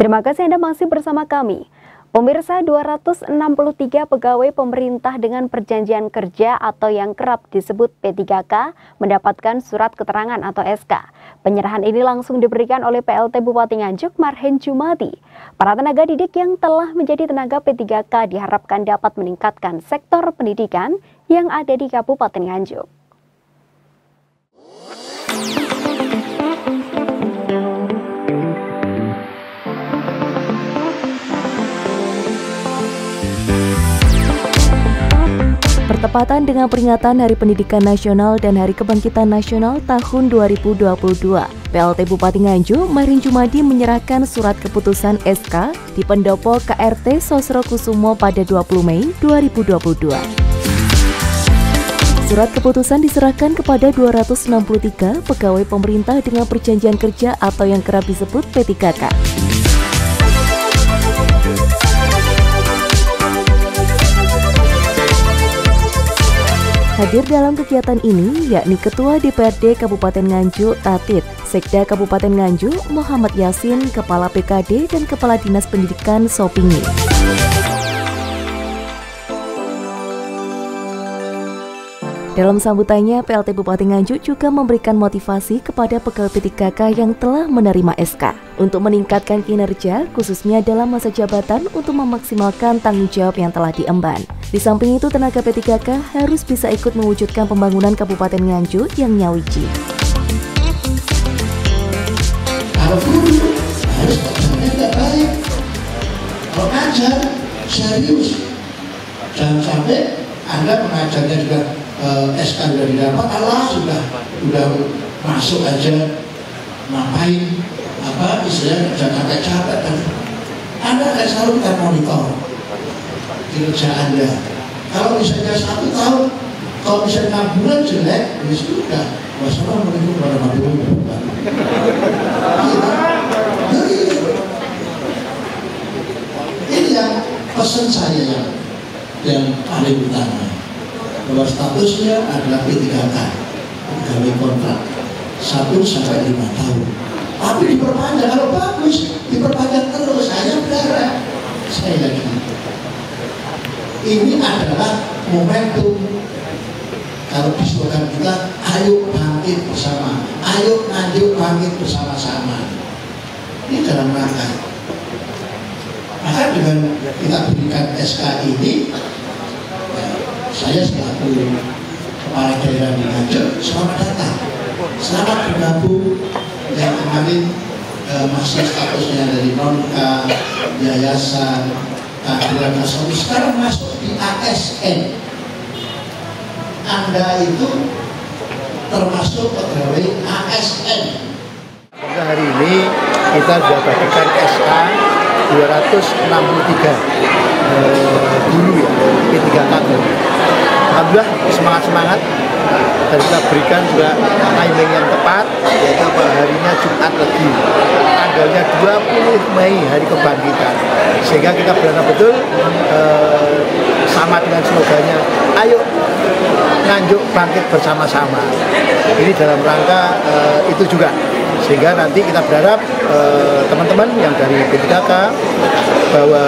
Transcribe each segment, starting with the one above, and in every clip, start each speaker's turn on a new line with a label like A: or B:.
A: Terima kasih Anda masih bersama kami. Pemirsa, 263 pegawai pemerintah dengan perjanjian kerja atau yang kerap disebut P3K mendapatkan surat keterangan atau SK. Penyerahan ini langsung diberikan oleh PLT Bupati Nganjuk Marhen Jumadi. Para tenaga didik yang telah menjadi tenaga P3K diharapkan dapat meningkatkan sektor pendidikan yang ada di Kabupaten Nganjuk.
B: Bertepatan dengan peringatan Hari Pendidikan Nasional dan Hari Kebangkitan Nasional tahun 2022, PLT Bupati Nganjuk Marhen Jumadi menyerahkan surat keputusan SK di Pendopo KRT Sosrokusumo pada 20 Mei 2022. Surat keputusan diserahkan kepada 263 pegawai pemerintah dengan perjanjian kerja atau yang kerap disebut P3K. Hadir dalam kegiatan ini yakni Ketua DPRD Kabupaten Nganjuk Tatit, Sekda Kabupaten Nganjuk Muhammad Yasin, Kepala PKD dan Kepala Dinas Pendidikan Sopingi. Dalam sambutannya, PLT Bupati Nganjuk juga memberikan motivasi kepada pegawai P3K yang telah menerima SK untuk meningkatkan kinerja, khususnya dalam masa jabatan untuk memaksimalkan tanggung jawab yang telah diemban. Di samping itu, tenaga P3K harus bisa ikut mewujudkan pembangunan Kabupaten Nganjuk yang nyawiji.
C: Kalau guru harus kerjanya baik, kalau ngajar serius, jangan sampai Anda mengajarnya juga SK sudah didapat, sudah masuk aja, ngapain istilahnya jangan capek-capek kan. Anda akan selalu kita monitor kinerja Anda. Kalau misalnya 1 tahun, kalau misalnya 6 bulan jelek, ya sudah, wassalamualaikum warahmatullahi wabarakatuh. Ini yang pesan saya yang paling utama, bahwa statusnya adalah P3K, pegawai kontrak 1 sampai 5 tahun. Tapi diperpanjang, kalau bagus diperpanjang terus. Saya berharap, sekali lagi, ini adalah momentum. Kalau di slogan kita, ayo bangkit bersama, ayo Nganjuk bangkit bersama-sama. Ini dalam rangka. Maka dengan kita berikan SK ini, saya selaku kepala daerah di Nganjuk, selamat datang, selamat bergabung. Yang kemarin masih statusnya dari non-K, yayasan, keadilan nasional, sekarang masuk di ASN. Anda itu termasuk pegawai ASN.
D: Hari ini kita sudah bagikan SK 263 guru ya, P3K. Alhamdulillah semangat dan kita berikan juga timing yang tepat, yaitu harinya Jumat Legi, tanggalnya 20 Mei hari kebangkitan, sehingga kita berharap betul sama dengan slogannya, ayo Nganjuk bangkit bersama-sama. Ini dalam rangka itu juga, sehingga nanti kita berharap teman-teman yang dari P3K bahwa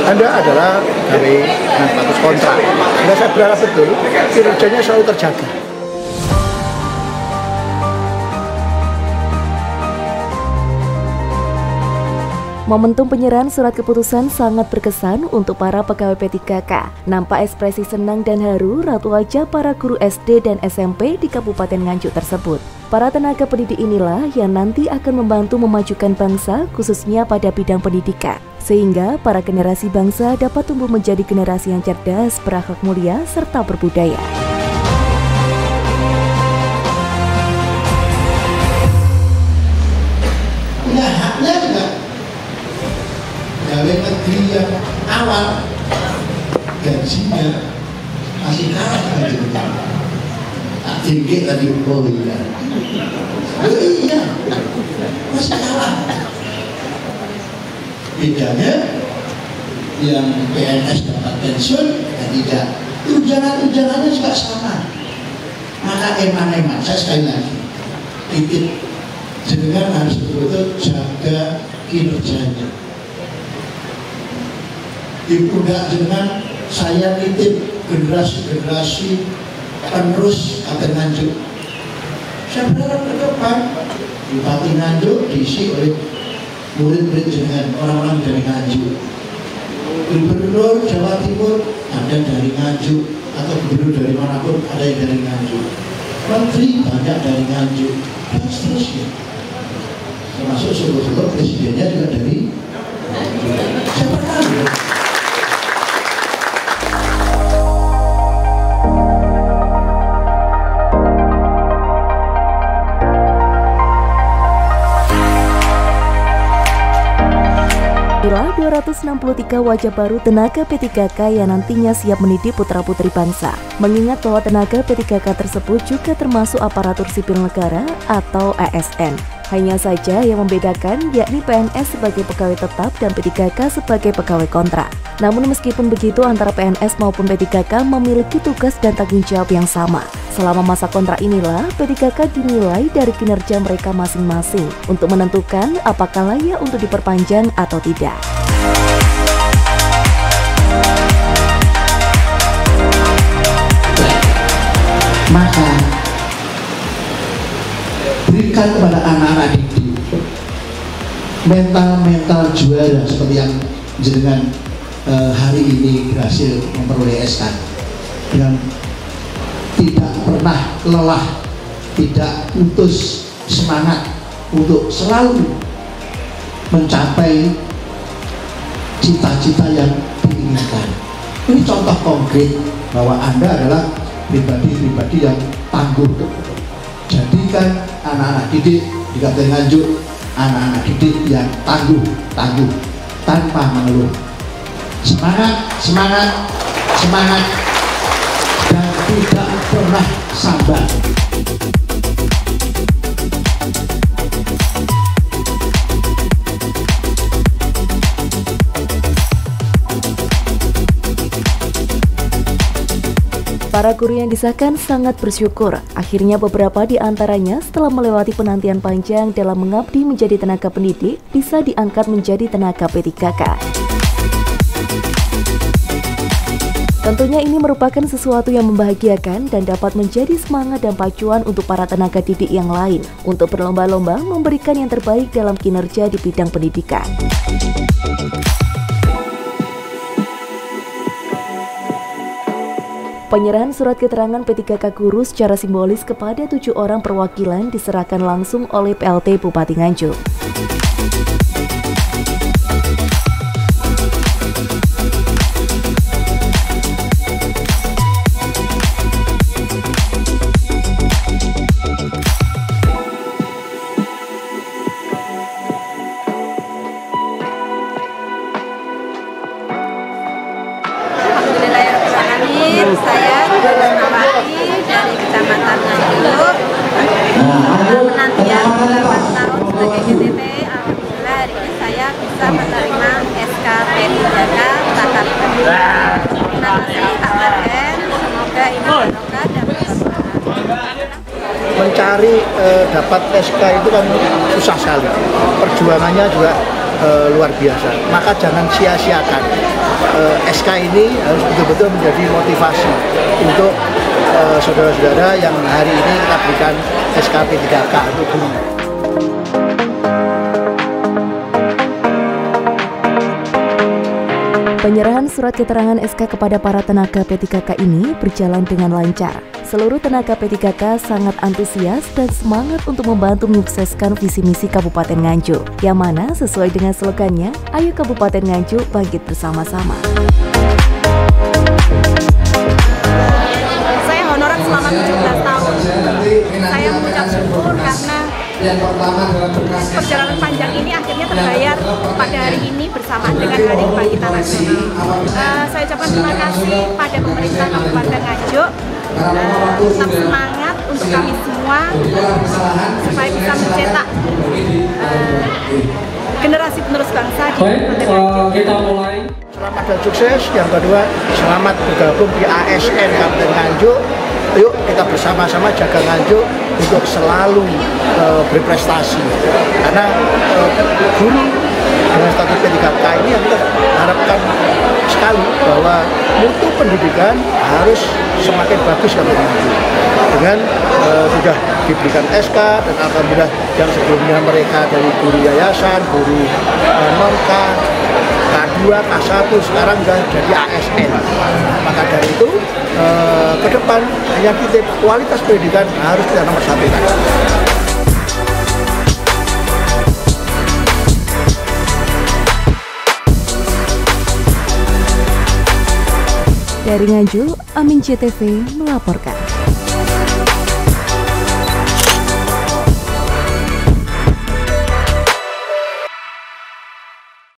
D: Anda adalah dari status kontrak, sehingga saya berharap betul kinerjanya selalu terjaga.
B: Momentum penyerahan surat keputusan sangat berkesan untuk para pegawai P3K. Nampak ekspresi senang dan haru raut wajah para guru SD dan SMP di Kabupaten Nganjuk tersebut. Para tenaga pendidik inilah yang nanti akan membantu memajukan bangsa, khususnya pada bidang pendidikan, sehingga para generasi bangsa dapat tumbuh menjadi generasi yang cerdas, berakhlak mulia, serta berbudaya.
C: Punya haknya juga. Pegawai negeri yang awal gajinya masih kalah dengan jenjang. Tak tinggi tadi ya. Iya, masih kalah. Bedanya yang PNS dapat pensiun dan tidak. Tunjangan-tunjangannya juga sama. Maka eman-eman, saya sekali lagi titip jenengan harus betul-betul jaga kinerjanya. Di pundak jenengan saya nitip generasi-generasi penerus Kabupaten Nganjuk. Saya berharap ke depan Bupati Nganjuk diisi oleh murid-murid jenengan, orang-orang dari Nganjuk. Gubernur Jawa Timur ada dari Nganjuk, atau gubernur dari manapun ada yang dari Nganjuk. Menteri banyak dari Nganjuk, dan seterusnya. Termasuk seluruh presidennya juga dari Nganjuk. Saya berharap.
B: Inilah 263 wajah baru tenaga P3K yang nantinya siap mendidik putra-putri bangsa. Mengingat bahwa tenaga P3K tersebut juga termasuk aparatur sipil negara atau ASN. Hanya saja yang membedakan yakni PNS sebagai pegawai tetap dan P3K sebagai pegawai kontrak. Namun meskipun begitu antara PNS maupun P3K memiliki tugas dan tanggung jawab yang sama. Selama masa kontrak inilah P3K dinilai dari kinerja mereka masing-masing untuk menentukan apakah layak untuk diperpanjang atau tidak.
C: Maka berikan kepada anak-anak didik mental juara seperti yang jenengan hari ini berhasil memperoleh SK, dengan tidak pernah lelah, tidak putus semangat untuk selalu mencapai cita-cita yang diinginkan. Ini contoh konkret bahwa Anda adalah pribadi-pribadi yang tangguh. Jadikan anak-anak didik di Kabupaten Nganjuk anak-anak didik yang tangguh tanpa mengeluh. Semangat, semangat, semangat, dan tidak pernah sabar.
B: Para guru yang disahkan sangat bersyukur. Akhirnya beberapa di antaranya setelah melewati penantian panjang dalam mengabdi menjadi tenaga pendidik, bisa diangkat menjadi tenaga P3K. Tentunya ini merupakan sesuatu yang membahagiakan dan dapat menjadi semangat dan pacuan untuk para tenaga didik yang lain untuk berlomba-lomba memberikan yang terbaik dalam kinerja di bidang pendidikan. Penyerahan surat keterangan P3K guru secara simbolis kepada 7 orang perwakilan diserahkan langsung oleh PLT Bupati Nganjuk.
E: Saya Nawati dari Kecamatan Nganjuk, penantian 8 tahun sebagai GTP. Alhamdulillah hari ini saya bisa menerima SK P3K tahap kedua. Terima kasih Kak Marhen, semoga ini barokah dan bermanfaat.
D: Mencari dapat SK itu kan susah sekali, perjuangannya juga luar biasa. Maka jangan sia-siakan. SK ini harus betul-betul menjadi motivasi untuk saudara-saudara yang hari ini kita berikan SK P3K untuk guru.
B: Penyerahan surat keterangan SK kepada para tenaga P3K ini berjalan dengan lancar. Seluruh tenaga P3K sangat antusias dan semangat untuk membantu menyukseskan visi misi Kabupaten Nganjuk, yang mana sesuai dengan slogannya, Ayo Kabupaten Nganjuk Bangkit Bersama-sama.
E: Saya honorer selama 17 tahun. Saya mengucap syukur karena perjalanan panjang ini akhirnya terbayar pada hari ini bersamaan dengan Hari Kebangkitan Nasional. Saya ucapkan terima kasih pada pemerintah Kabupaten Nganjuk. Tetap semangat untuk kami semua supaya bisa mencetak generasi penerus bangsa di Kabupaten Nganjuk.
D: Kita mulai. Selamat dan sukses. Yang kedua, selamat bergabung di ASN Kabupaten Nganjuk. Yuk kita bersama-sama jaga Nganjuk untuk selalu berprestasi. Karena guru dengan status P3K ini yang kita harapkan sekali bahwa mutu pendidikan harus semakin bagus semakin maju. Dengan sudah diberikan SK dan alhamdulillah yang sebelumnya mereka dari guru yayasan, guru non-K, K2, K1 sekarang sudah jadi ASN. Maka dari itu ke depan hanya kita kualitas pendidikan harus kita nomor satukan.
B: Dari Nganjuk, Amin CTV melaporkan.